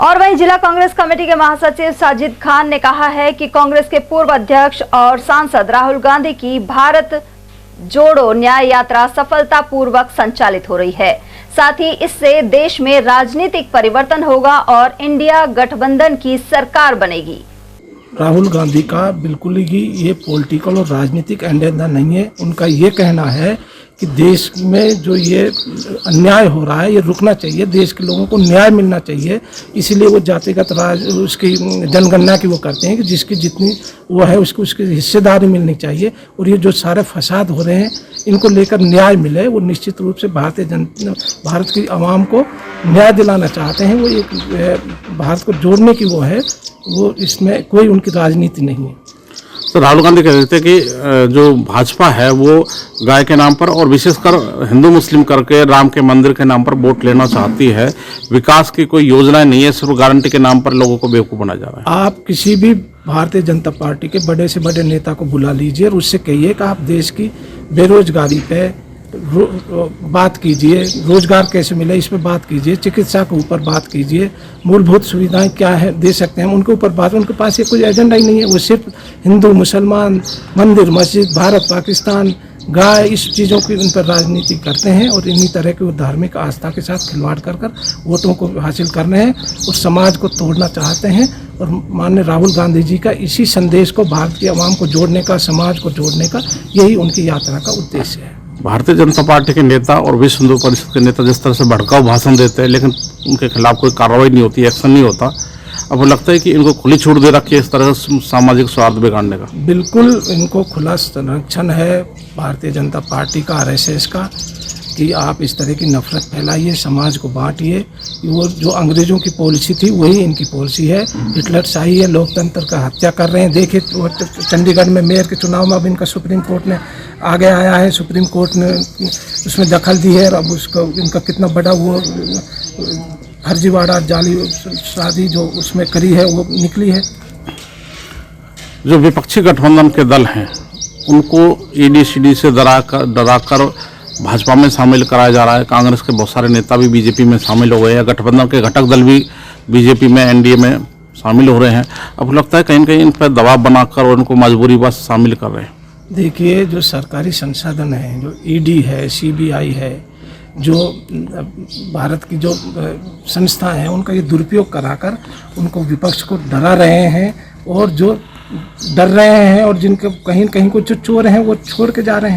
और वहीं जिला कांग्रेस कमेटी के महासचिव साजिद खान ने कहा है कि कांग्रेस के पूर्व अध्यक्ष और सांसद राहुल गांधी की भारत जोड़ो न्याय यात्रा सफलतापूर्वक संचालित हो रही है। साथ ही इससे देश में राजनीतिक परिवर्तन होगा और इंडिया गठबंधन की सरकार बनेगी। राहुल गांधी का बिल्कुल ही ये पॉलिटिकल और राजनीतिक एजेंडा नहीं है। उनका ये कहना है कि देश में जो ये अन्याय हो रहा है ये रुकना चाहिए, देश के लोगों को न्याय मिलना चाहिए। इसीलिए वो जातिगत राज उसकी जनगणना की वो करते हैं कि जिसकी जितनी वो है उसको उसकी हिस्सेदारी मिलनी चाहिए। और ये जो सारे फसाद हो रहे हैं इनको लेकर न्याय मिले, वो निश्चित रूप से भारत की आवाम को न्याय दिलाना चाहते हैं। वो एक भारत को जोड़ने की वो है, वो इसमें कोई उनकी राजनीति नहीं है। तो राहुल गांधी कह रहे थे कि जो भाजपा है वो गाय के नाम पर और विशेषकर हिंदू मुस्लिम करके राम के मंदिर के नाम पर वोट लेना चाहती है। विकास की कोई योजना नहीं है, सिर्फ गारंटी के नाम पर लोगों को बेवकूफ़ बना जा रहा है। आप किसी भी भारतीय जनता पार्टी के बड़े से बड़े नेता को बुला लीजिए और उससे कहिए कि आप देश की बेरोजगारी पे बात कीजिए, रोजगार कैसे मिले इस पर बात कीजिए, चिकित्सा के ऊपर बात कीजिए, मूलभूत सुविधाएं क्या है दे सकते हैं उनके ऊपर बात। उनके पास ये कोई एजेंडा ही नहीं है। वो सिर्फ हिंदू मुसलमान, मंदिर मस्जिद, भारत पाकिस्तान, गाय, इस चीज़ों की उन पर राजनीति करते हैं और इन्हीं तरह की वो धार्मिक आस्था के साथ खिलवाड़ कर वोटों को हासिल करने हैं और समाज को तोड़ना चाहते हैं। और माननीय राहुल गांधी जी का इसी संदेश को भारत की आवाम को जोड़ने का, समाज को जोड़ने का, यही उनकी यात्रा का उद्देश्य है। भारतीय जनता पार्टी के नेता और विश्व हिंदू परिषद के नेता जिस तरह से भड़काऊ भाषण देते हैं लेकिन उनके खिलाफ कोई कार्रवाई नहीं होती, एक्शन नहीं होता, अब वो लगता है कि इनको खुली छूट दे रखी है इस तरह से सामाजिक स्वार्थ बिगाड़ने का। बिल्कुल इनको खुला संरक्षण है भारतीय जनता पार्टी का, RSS का, कि आप इस तरह की नफरत फैलाइए, समाज को बांटिए। वो जो अंग्रेजों की पॉलिसी थी वही इनकी पॉलिसी है। हिटलर शाही है, लोकतंत्र का हत्या कर रहे हैं। देखिए चंडीगढ़ में मेयर के चुनाव में अब इनका सुप्रीम कोर्ट ने आगे आया है, सुप्रीम कोर्ट ने उसमें दखल दी है। अब उसका इनका कितना बड़ा वो फर्जीवाड़ा जाली शादी जो उसमें करी है वो निकली है। जो विपक्षी गठबंधन के दल हैं उनको ED से डराकर भाजपा में शामिल कराया जा रहा है। कांग्रेस के बहुत सारे नेता भी बीजेपी में शामिल हो गए हैं, गठबंधन के घटक दल भी बीजेपी में NDA में शामिल हो रहे हैं। अब लगता है कहीं न कहीं इन पर दबाव बनाकर और उनको मजबूरी बस शामिल कर रहे हैं। देखिए जो सरकारी संसाधन है, जो ED है, CBI है, जो भारत की जो संस्था है, उनका ये दुरुपयोग कराकर उनको विपक्ष को डरा रहे हैं। और जो डर रहे हैं और जिनके कहीं कहीं को जो चोर हैं वो छोड़ के जा रहे हैं।